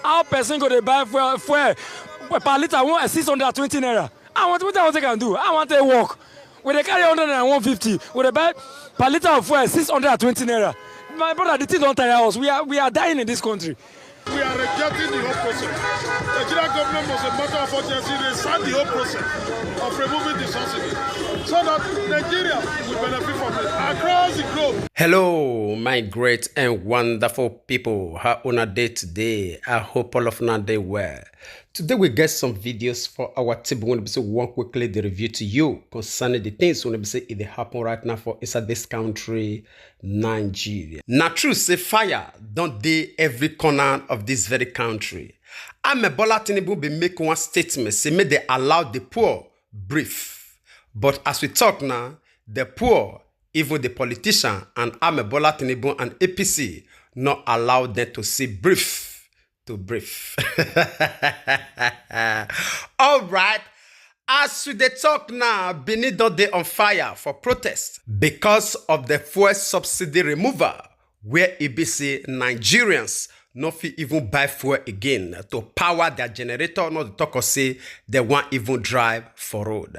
How person go to buy fuel per liter 620 naira? I want what I can do. I want to walk. When they carry 100 and 150, when they buy per liter of fuel 620 naira. My brother, the thing don't tire us. We are dying in this country. We are rejecting the whole process. The Nigerian government must, a matter of urgency, restart the whole process of removing the subsidy so that Nigeria will benefit from it across the globe. Hello, my great and wonderful people. How una day today? I hope all of una day well. Today we get some videos for our team. We want to say one quickly the review to you concerning the things we want to say it happen right now for inside this country, Nigeria. Now true say fire don't dey every corner of this very country. Bola Tinubu be make one statement say may they allow the poor breathe. But as we talk now, the poor, even the politician and Bola Tinubu and APC not allow them to see breathe. To brief. All right. As we dey talk now, Benin don dey on fire for protest because of the fuel subsidy removal, where it be say Nigerians no fit even buy fuel again to power their generator, not to talk or say they won't even drive for road.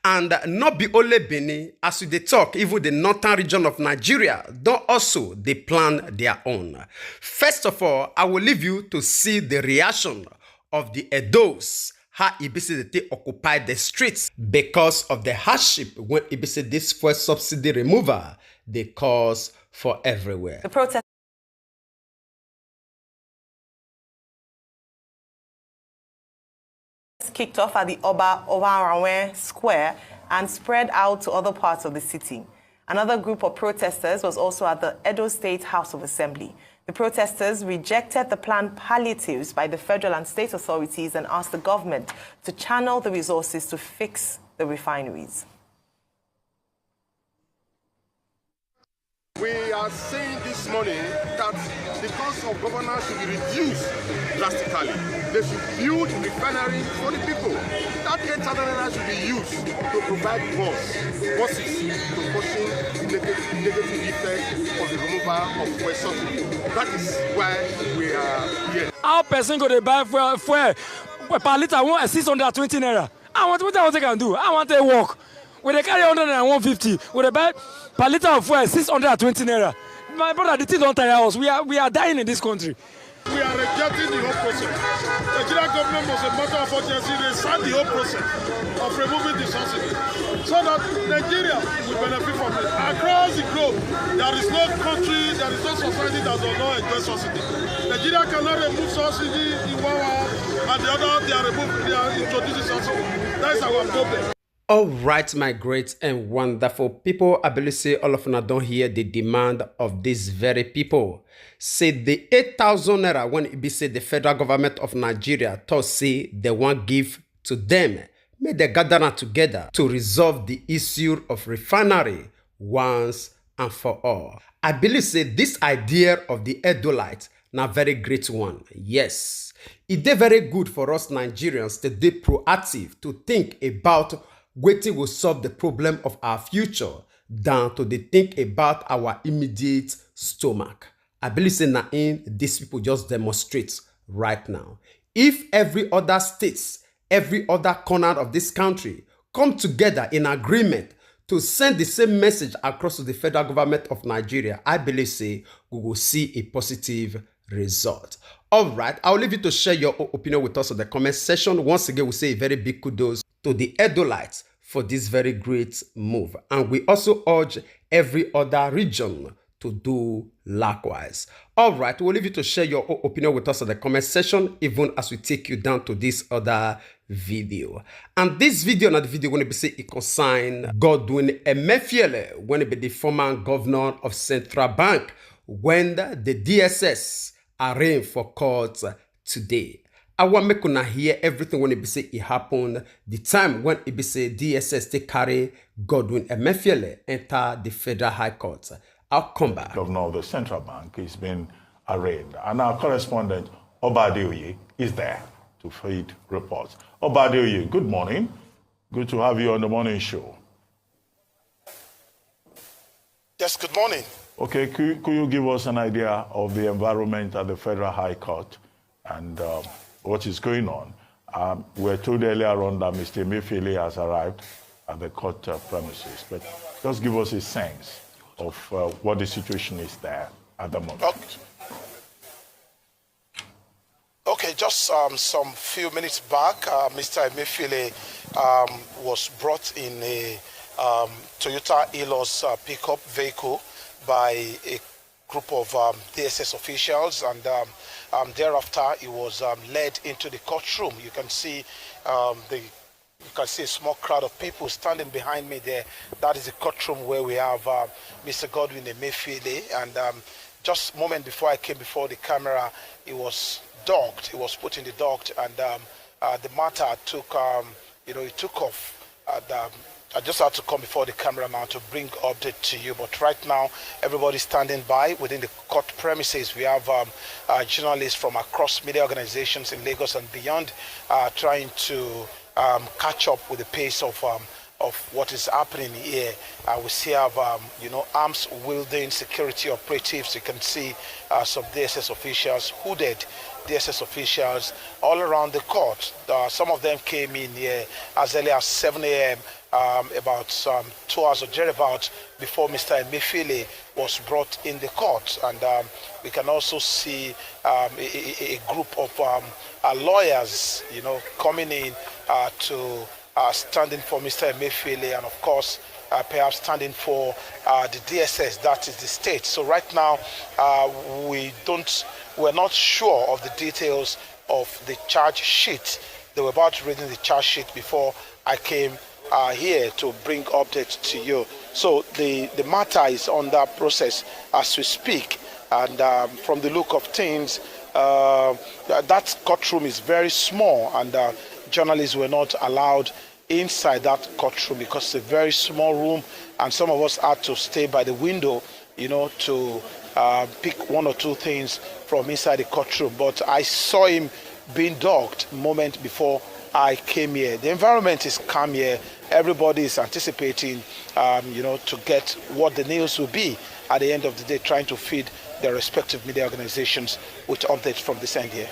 And not be only Benin, as we dey talk, even the northern region of Nigeria don't also they plan their own. First of all, I will leave you to see the reaction of the Edos, how EBC they occupy the streets because of the hardship when EBC this fuel subsidy removal they cause for everywhere. The protest kicked off at the Oba Square and spread out to other parts of the city. Another group of protesters was also at the Edo State House of Assembly. The protesters rejected the planned palliatives by the federal and state authorities and asked the government to channel the resources to fix the refineries. We are saying this morning that the cost of governance should be reduced drastically. They should build refinery for the people. That 8,000 naira should be used to provide buses to cushion negative effect of the removal of fuel subsidy. That is why we are here. How person go to buy fuel per liter 620 naira? I want what I can do. I want to walk. When they carry 100 and 150, when they buy per liter of fuel 620 naira. My brother, the thing don't tire us. We are dying in this country. We are rejecting the whole process. The Nigerian government must, a matter of urgency, restart the whole process of removing the subsidy so that Nigeria will benefit from it across the globe. There is no country, there is no society that does not enjoy subsidy. Nigeria cannot remove subsidy in 1 hour and the other they are introducing subsidy. That is our problem. All right, my great and wonderful people, I believe say all of you don't hear the demand of these very people. Say the 8,000 naira when it be say the federal government of Nigeria thought say they want give to them. May they gather together to resolve the issue of refinery once and for all. I believe say this idea of the Edolite na very great one. Yes, it is very good for us Nigerians to be proactive to think about waiting will solve the problem of our future than to think about our immediate stomach. I believe say na in these people just demonstrate right now. If every other states, every other corner of this country come together in agreement to send the same message across to the federal government of Nigeria, I believe say we will see a positive result. All right, I'll leave you to share your opinion with us in the comment section. Once again, we say a very big kudos to the Edolites for this very great move. And we also urge every other region to do likewise. All right, we'll leave you to share your opinion with us in the comment section, even as we take you down to this other video. And this video, not the video when it be say it concern Benin Emefiele, when it be the former governor of Central Bank, when the DSS arraigned for court today. I want me to hear everything when it be say it happened, the time when it be say DSS they carry Benin Emefiele enter the Federal High Court. I'll come back. Governor of the Central Bank is being arraigned, and our correspondent Obadeoye is there to feed reports. Obadeoye, good morning. Good to have you on the morning show. Yes, good morning. Okay, could you give us an idea of the environment at the Federal High Court and what is going on. We were told earlier on that Mr. Emefiele has arrived at the court premises, but just give us a sense of what the situation is there at the moment. Okay, just some few minutes back, Mr. Emefiele was brought in a Toyota Elos pickup vehicle by a group of DSS officials, and thereafter he was led into the courtroom. You can see a small crowd of people standing behind me there. That is the courtroom where we have Mr. Godwin Emefiele, and just a moment before I came before the camera, he was dogged. He was put in the dogged, and the matter took, it took off. I just had to come before the camera now to bring update to you. But right now, everybody's standing by within the court premises. We have journalists from across media organizations in Lagos and beyond trying to catch up with the pace of what is happening here. We see arms wielding security operatives. You can see some DSS officials, hooded DSS officials all around the court. Some of them came in here as early as 7 a.m. About 2 hours or thereabouts before Mr. Emefiele was brought in the court. And we can also see a group of lawyers, coming in to standing for Mr. Emefiele, and of course, perhaps standing for the DSS, that is the state. So right now, we're not sure of the details of the charge sheet. They were about reading the charge sheet before I came here to bring updates to you. So the matter is under process as we speak, and from the look of things, that courtroom is very small, and journalists were not allowed inside that courtroom because it's a very small room, and some of us had to stay by the window, to pick one or two things from inside the courtroom. But I saw him being dogged a moment before I came here. The environment is calm here. Everybody is anticipating, to get what the news will be at the end of the day, trying to feed their respective media organizations with updates from this end here.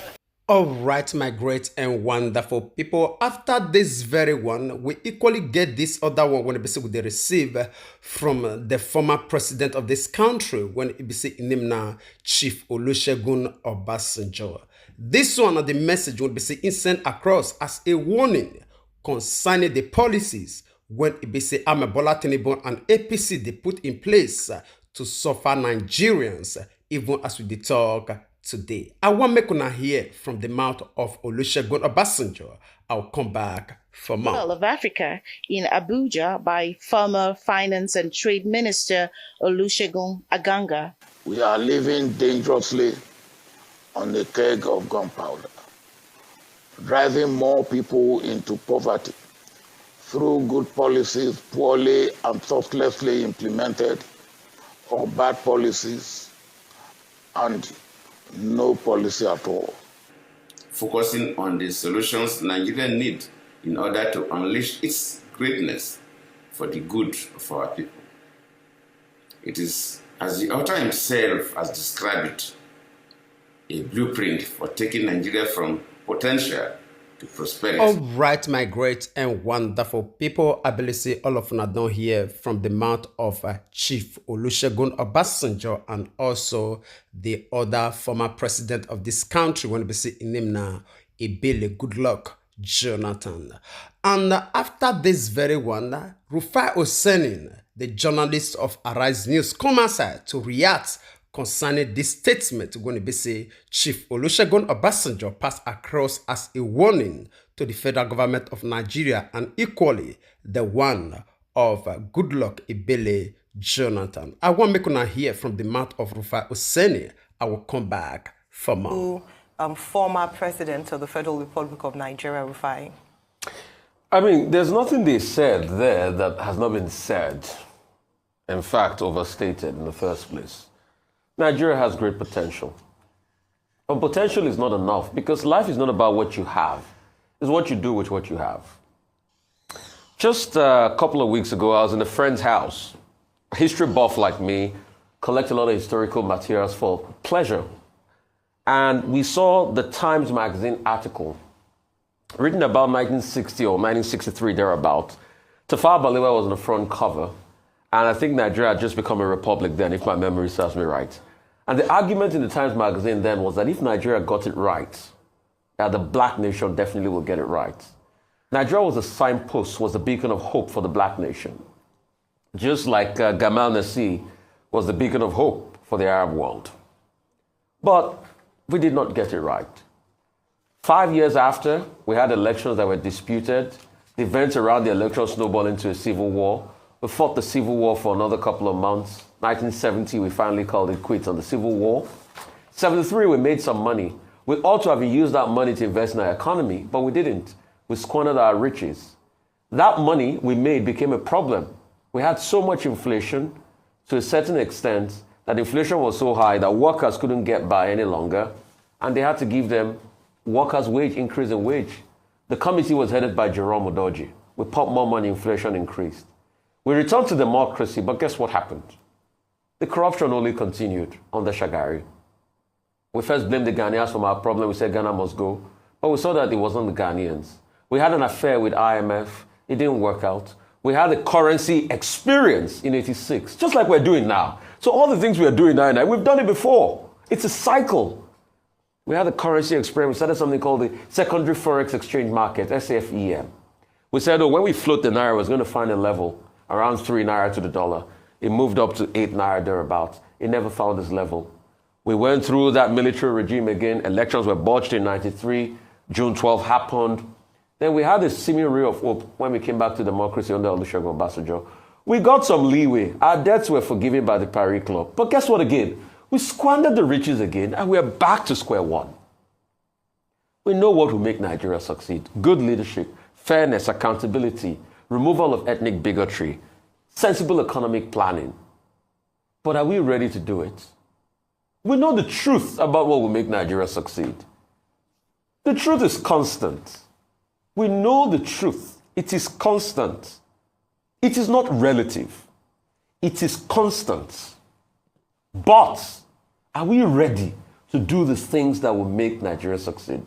All right, my great and wonderful people. After this very one, we equally get this other one when they receive from the former president of this country, when it named Chief Olusegun Obasanjo. This one, the message will be sent across as a warning concerning the policies when it Bola Tinubu and APC they put in place to suffer Nigerians, even as we talk today. I want to make hear from the mouth of Olusegun Obasanjo. I'll come back for more. Of Africa in Abuja by former Finance and Trade Minister Olusegun Aganga. We are living dangerously on a keg of gunpowder, driving more people into poverty through good policies poorly and thoughtlessly implemented, or bad policies and no policy at all. Focusing on the solutions Nigeria needs in order to unleash its greatness for the good of our people. It is, as the author himself has described it, a blueprint for taking Nigeria from potential to prosperity. All right, my great and wonderful people. I believe all of you don't hear from the mouth of Chief Olusegun Obasanjo and also the other former president of this country, when we see in him now, Ebele Goodluck Jonathan. And after this very one, Rufai Oseni, the journalist of Arise News, come outside to react concerning this statement when we say Chief Olusegun Obasanjo passed across as a warning to the federal government of Nigeria, and equally the one of Goodluck Ebele Jonathan. I want to make hear from the mouth of Rufai Oseni. I will come back for more. Former president of the Federal Republic of Nigeria, Rufai. I mean, there's nothing they said there that has not been said, in fact, overstated in the first place. Nigeria has great potential. But potential is not enough, because life is not about what you have. It's what you do with what you have. Just a couple of weeks ago, I was in a friend's house. A history buff like me, collect a lot of historical materials for pleasure. And we saw the Times Magazine article written about 1960 or 1963, thereabout. Tafawa Balewa was on the front cover. And I think Nigeria had just become a republic then, if my memory serves me right. And the argument in the Times Magazine then was that if Nigeria got it right, that the black nation definitely will get it right. Nigeria was a signpost, was a beacon of hope for the black nation. Just like Gamal Nassi was the beacon of hope for the Arab world. But we did not get it right. 5 years after, we had elections that were disputed. The events around the election snowballed into a civil war. We fought the civil war for another couple of months. 1970, we finally called it quits on the civil war. 73, we made some money. We ought to have used that money to invest in our economy, but we didn't. We squandered our riches. That money we made became a problem. We had so much inflation to a certain extent that inflation was so high that workers couldn't get by any longer, and they had to give them workers' wage increase in wage. The committee was headed by Jerome Udoji. We pumped more money, inflation increased. We returned to democracy, but guess what happened? The corruption only continued under Shagari. We first blamed the Ghanaians for our problem. We said Ghana must go. But we saw that it wasn't the Ghanaians. We had an affair with IMF. It didn't work out. We had the currency experience in '86, just like we're doing now. So all the things we are doing now, we've done it before. It's a cycle. We had the currency experience. We started something called the Secondary Forex Exchange Market, SFEM. We said, when we float the Naira, it was going to find a level around 3 Naira to the dollar. It moved up to 8 Naira thereabouts. It never found this level. We went through that military regime again. Elections were botched in '93. June 12 happened. Then we had a seeming ray of hope when we came back to democracy under Olusegun Obasanjo. We got some leeway. Our debts were forgiven by the Paris Club. But guess what again? We squandered the riches again, and we're back to square one. We know what will make Nigeria succeed. Good leadership, fairness, accountability, removal of ethnic bigotry, sensible economic planning. But are we ready to do it? We know the truth about what will make Nigeria succeed. The truth is constant. We know the truth. It is constant. It is not relative. It is constant. But are we ready to do the things that will make Nigeria succeed?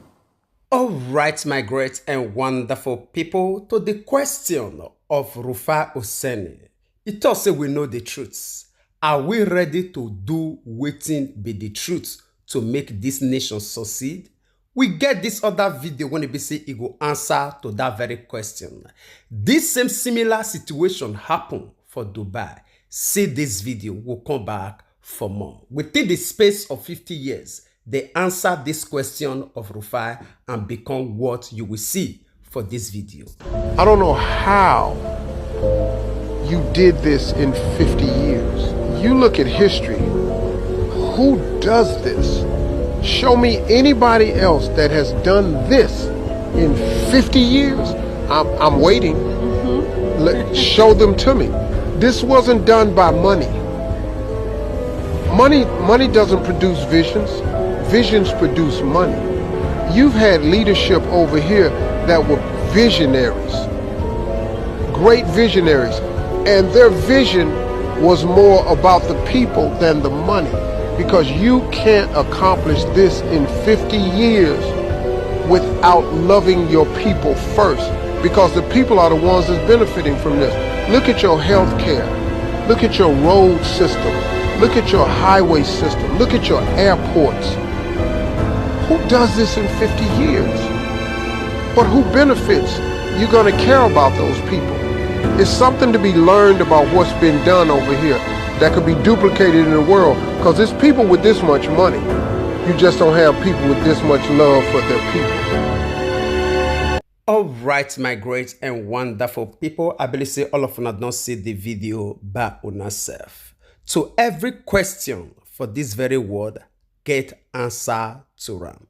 All right, my great and wonderful people, to the question of Rufai Oseni. It also we know the truth. Are we ready to do wetin be the truth to make this nation succeed? We get this other video when it be say it go answer to that very question. This same similar situation happened for Dubai. See this video, we'll come back for more. Within the space of 50 years, they answer this question of Rufai and become what you will see for this video. I don't know how you did this in 50 years. You look at history, who does this? Show me anybody else that has done this in 50 years. I'm waiting. Show them to me. This wasn't done by money. Money doesn't produce visions. Visions produce money. You've had leadership over here that were visionaries, great visionaries, and their vision was more about the people than the money, because you can't accomplish this in 50 years without loving your people first, because the people are the ones that's benefiting from this. Look at your health care. Look at your road system. Look at your highway system. Look at your airports. Who does this in 50 years? But who benefits? You're going to care about those people. It's something to be learned about what's been done over here that could be duplicated in the world, because there's people with this much money. You just don't have people with this much love for their people. All right, my great and wonderful people. I believe say all of you don't see the video by yourself. To every question for this very word, get answer to them.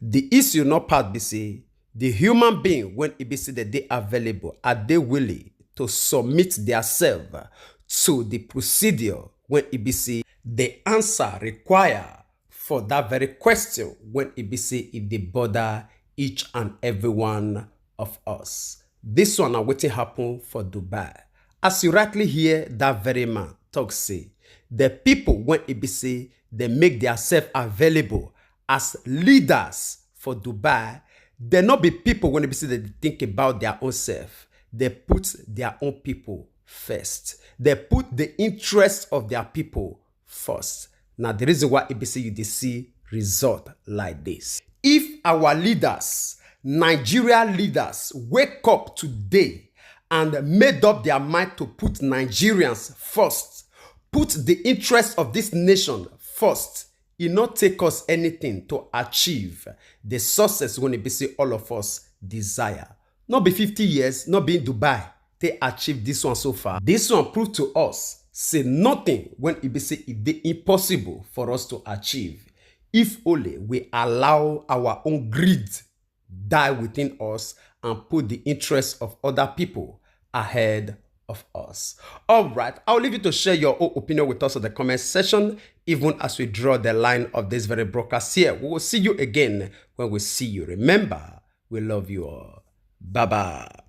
The issue not part be say the human being, when it be say that they are available, are they willing to submit themselves to the procedure when it be say the answer require for that very question when it be say if they bother each and every one of us. This one are waiting happen for Dubai. As you rightly hear that very man talk say, the people when it be say they make themselves available as leaders for Dubai, they not be people when they say they think about their own self. They put their own people first. They put the interest of their people first. Now, the reason why it be say you see result like this. If our leaders, Nigeria leaders, wake up today and made up their mind to put Nigerians first, put the interest of this nation first, it not take us anything to achieve the success when it be say all of us desire. Not be 50 years, not be in Dubai, they achieve this one so far. This one proved to us, say nothing when it be say it be impossible for us to achieve. If only we allow our own greed die within us and put the interests of other people ahead of us. All right, I'll leave you to share your own opinion with us in the comment section, even as we draw the line of this very broadcast here. We will see you again when we see you. Remember, we love you all. Bye-bye.